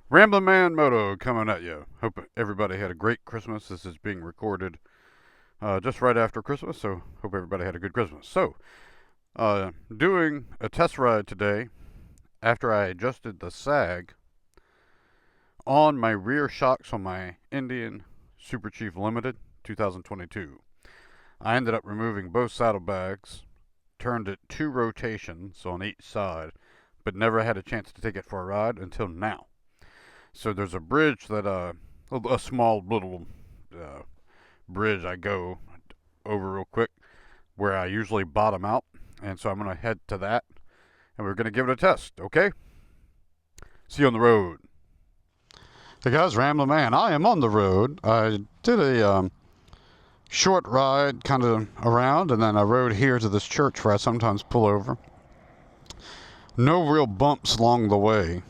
Ramblin' Man Moto coming at you. Hope everybody had a great Christmas. This is being recorded just right after Christmas, so hope everybody had a good Christmas. So, doing a test ride today after I adjusted the SAG on my rear shocks on my Indian Super Chief Limited 2022. I ended up removing both saddlebags, turned it 2 rotations on each side, but never had a chance to take it for a ride until now. So there's a bridge that, a small little bridge I go over real quick where I usually bottom out. And so I'm going to head to that and we're going to give it a test, okay? See you on the road. Hey guys, Ramblin' Man. I am on the road. I did a short ride kind of around, and then I rode here to this church where I sometimes pull over. No real bumps along the way,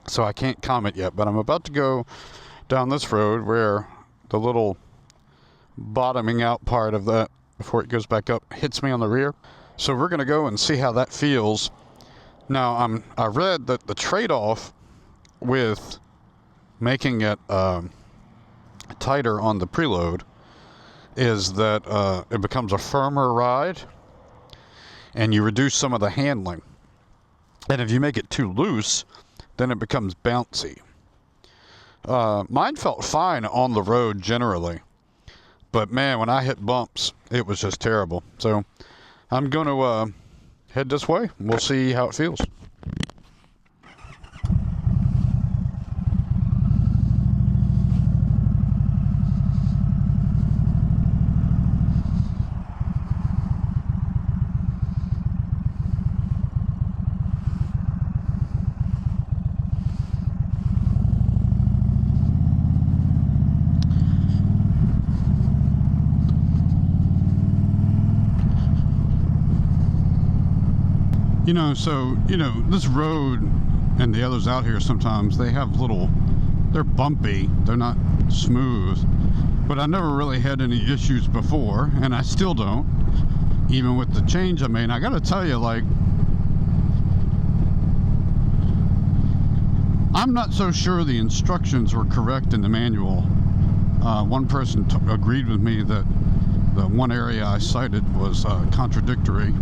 so I can't comment yet, but I'm about to go down this road where the little bottoming out part of that before it goes back up hits me on the rear. So we're going to go and see how that feels. Now, I read that the trade-off with making it tighter on the preload is that it becomes a firmer ride and you reduce some of the handling. And if you make it too loose, then it becomes bouncy. Mine felt fine on the road generally, but man, when I hit bumps, it was just terrible. So I'm going to head this way. We'll see how it feels. This road and the others out here sometimes, they have they're bumpy, they're not smooth, but I never really had any issues before, and I still don't, even with the change I made. I gotta tell you, I'm not so sure the instructions were correct in the manual. One person agreed with me that the one area I cited was contradictory.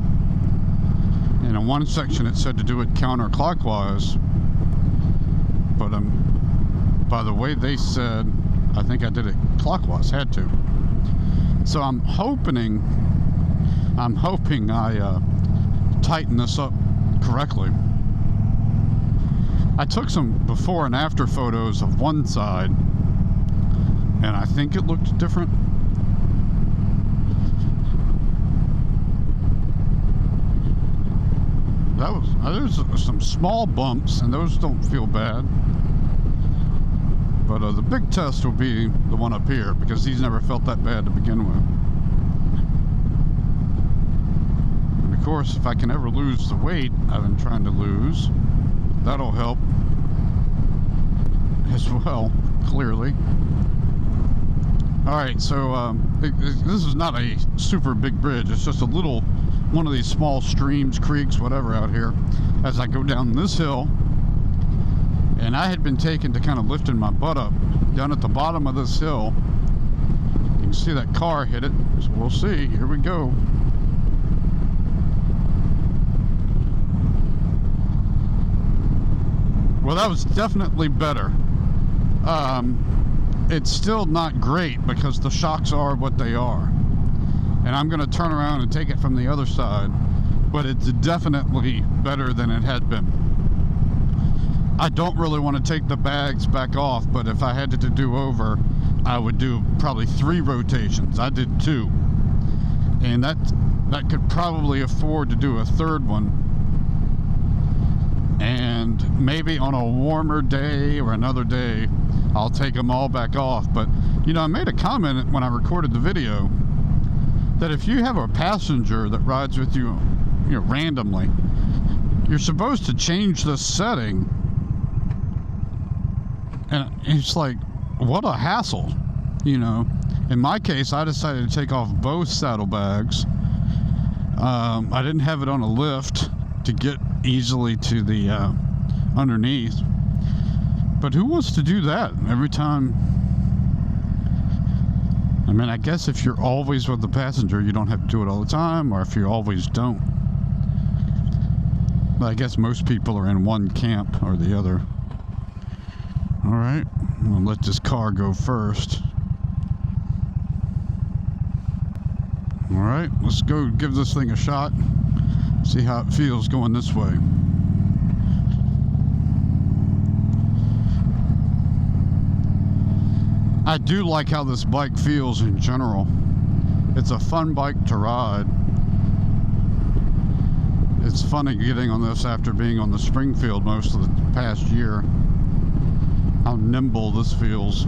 And in one section it said to do it counterclockwise, but by the way they said, I think I did it clockwise, had to. So I'm hoping I tighten this up correctly. I took some before and after photos of one side, and I think it looked different. There's some small bumps, and those don't feel bad. But the big test will be the one up here, because these never felt that bad to begin with. And of course, if I can ever lose the weight I've been trying to lose, that'll help as well, clearly. Alright, so this is not a super big bridge. It's just a little one of these small streams, creeks, whatever out here as I go down this hill. And I had been taken to kind of lifting my butt up down at the bottom of this hill. You can see that car hit it, so we'll see. Here we go. Well, that was definitely better. It's still not great because the shocks are what they are. And I'm going to turn around and take it from the other side, but it's definitely better than it had been. I don't really want to take the bags back off, but if I had to do over, I would do probably 3 rotations. I did 2, and that could probably afford to do a 3rd one. And maybe on a warmer day or another day, I'll take them all back off. But I made a comment when I recorded the video that if you have a passenger that rides with you, randomly, you're supposed to change the setting. And it's like, what a hassle, In my case, I decided to take off both saddlebags. I didn't have it on a lift to get easily to the underneath. But who wants to do that every time? I mean, I guess if you're always with the passenger, you don't have to do it all the time, or if you always don't. But I guess most people are in one camp or the other. Alright, we'll let this car go first. Alright, let's go give this thing a shot. See how it feels going this way. I do like how this bike feels in general. It's a fun bike to ride. It's funny getting on this after being on the Springfield most of the past year. How nimble this feels.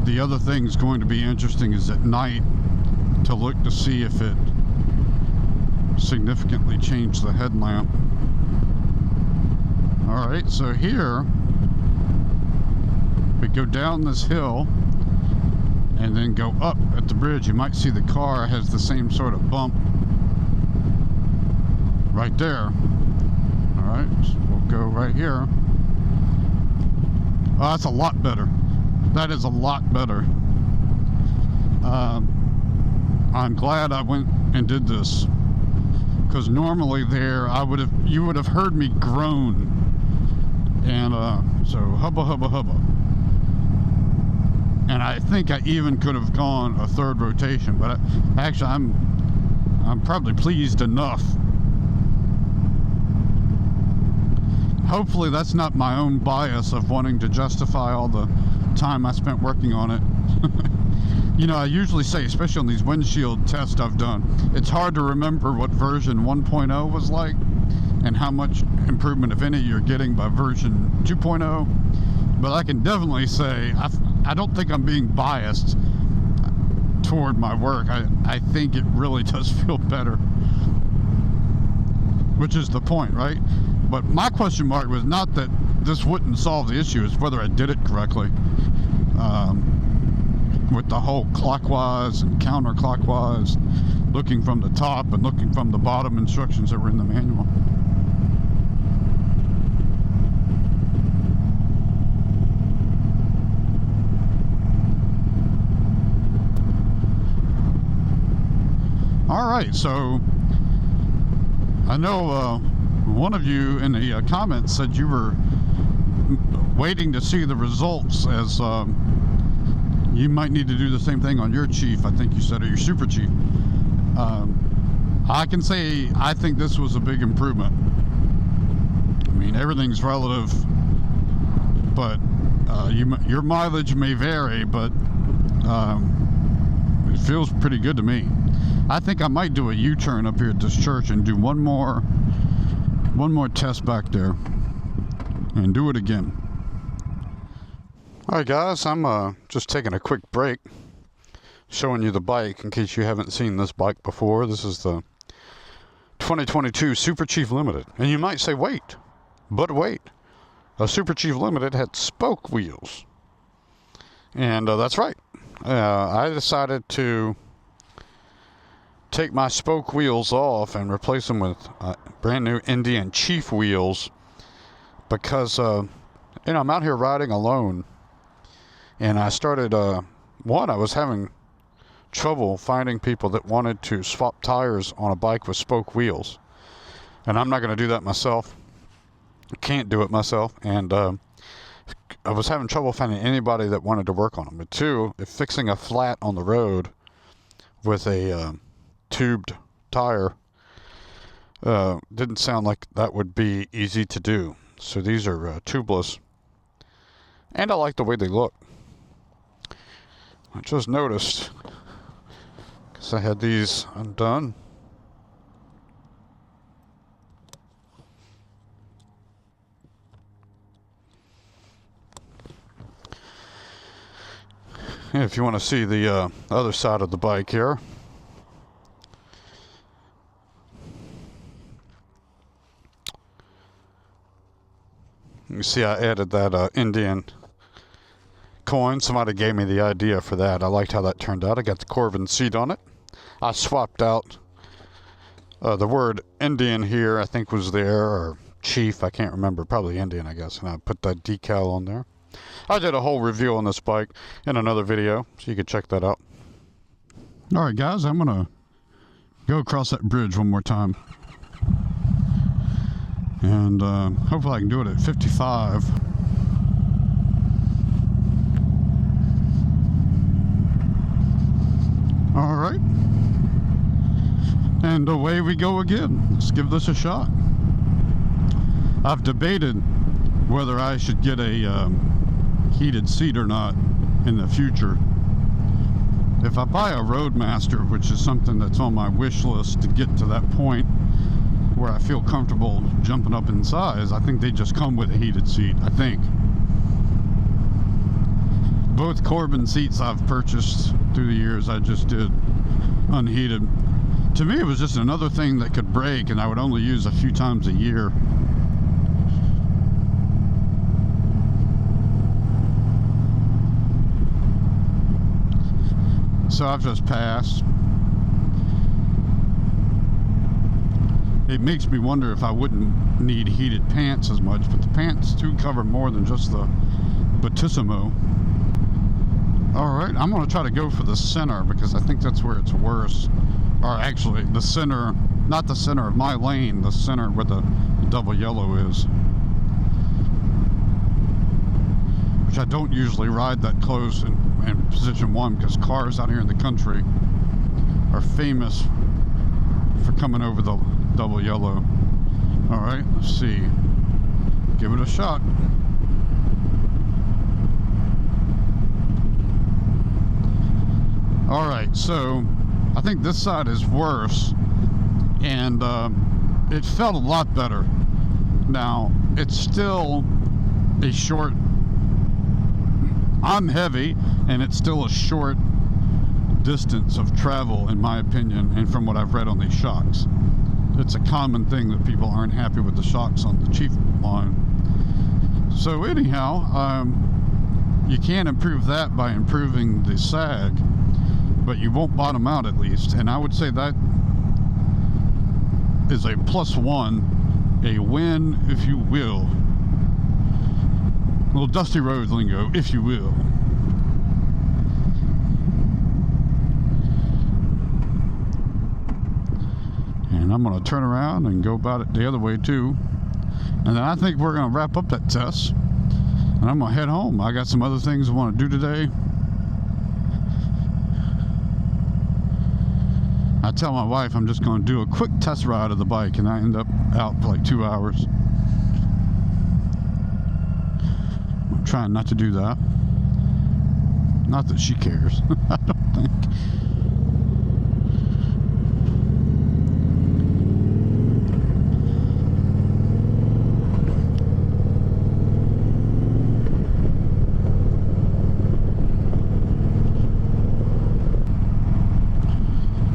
The other thing's going to be interesting is at night to look to see if it significantly changed the headlamp. Alright, so here we go down this hill and then go up at the bridge. You might see the car has the same sort of bump right there. Alright, so we'll go right here. Oh, that's a lot better. That is a lot better. I'm glad I went and did this, because normally there you would have heard me groan, and so hubba hubba hubba. And I think I even could have gone a third rotation, but actually I'm probably pleased enough. Hopefully that's not my own bias of wanting to justify all the time I spent working on it. You know, I usually say, especially on these windshield tests I've done, it's hard to remember what version 1.0 was like and how much improvement, if any, you're getting by version 2.0. But I can definitely say I don't think I'm being biased toward my work. I think it really does feel better, which is the point, right? But my question mark was not that this wouldn't solve the issue, it's whether I did it correctly. With the whole clockwise and counterclockwise, looking from the top and looking from the bottom instructions that were in the manual. Alright, so I know one of you in the comments said you were waiting to see the results, as you might need to do the same thing on your Chief, I think you said, or your Super Chief. I can say I think this was a big improvement. I mean, everything's relative, but your mileage may vary, but it feels pretty good to me. I think I might do a U-turn up here at this church and do one more test back there and do it again. Alright guys, I'm just taking a quick break, showing you the bike in case you haven't seen this bike before. This is the 2022 Super Chief Limited. And you might say, wait, a Super Chief Limited had spoke wheels. And that's right. I decided to take my spoke wheels off and replace them with brand new Indian Chief wheels, because you know, I'm out here riding alone, and I started I was having trouble finding people that wanted to swap tires on a bike with spoke wheels, and I'm not going to do that myself. I can't do it myself, and I was having trouble finding anybody that wanted to work on them. But two, if fixing a flat on the road with a tubed tire didn't sound like that would be easy to do. So these are tubeless, and I like the way they look. I just noticed, because I had these undone. And if you want to see the other side of the bike here, you see I added that Indian coin. Somebody gave me the idea for that. I liked how that turned out. I got the Corvin seat on it. I swapped out the word Indian here, I think was there, or chief, I can't remember, probably Indian, I guess, and I put that decal on there. I did a whole review on this bike in another video, so you can check that out. Alright guys, I'm gonna go across that bridge one more time. And hopefully I can do it at 55. Alright. And away we go again. Let's give this a shot. I've debated whether I should get a heated seat or not in the future. If I buy a Roadmaster, which is something that's on my wish list to get to that point where I feel comfortable jumping up in size, I think they just come with a heated seat, I think. Both Corbin seats I've purchased through the years, I just did unheated. To me, it was just another thing that could break and I would only use a few times a year. So I've just passed. It makes me wonder if I wouldn't need heated pants as much, but the pants do cover more than just the Battissimo. Alright, I'm going to try to go for the center because I think that's where it's worse. Or actually, the center, not the center of my lane, the center where the double yellow is. Which I don't usually ride that close in position 1 because cars out here in the country are famous for coming over the double yellow. Alright, let's see. Give it a shot. Alright, so I think this side is worse, and it felt a lot better. Now, it's still a short, I'm heavy, and it's still a short distance of travel, in my opinion, and from what I've read on these shocks. It's a common thing that people aren't happy with the shocks on the Chief line. So anyhow, you can improve that by improving the SAG, but you won't bottom out at least, and I would say that is a +1, a win, if you will. A little Dusty Road lingo, if you will. And I'm going to turn around and go about it the other way too. And then I think we're going to wrap up that test. And I'm going to head home. I got some other things I want to do today. I tell my wife I'm just going to do a quick test ride of the bike, and I end up out for like 2 hours. I'm trying not to do that. Not that she cares, I don't think.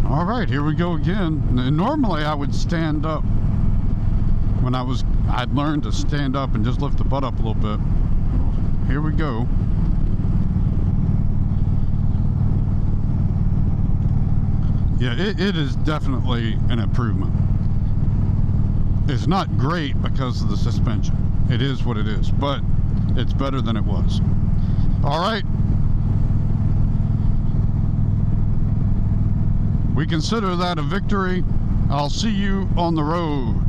Alright, here we go again. And normally I would stand up when I'd learned to stand up and just lift the butt up a little bit. Here we go. Yeah, it is definitely an improvement. It's not great because of the suspension. It is what it is, but it's better than it was. Alright. We consider that a victory. I'll see you on the road.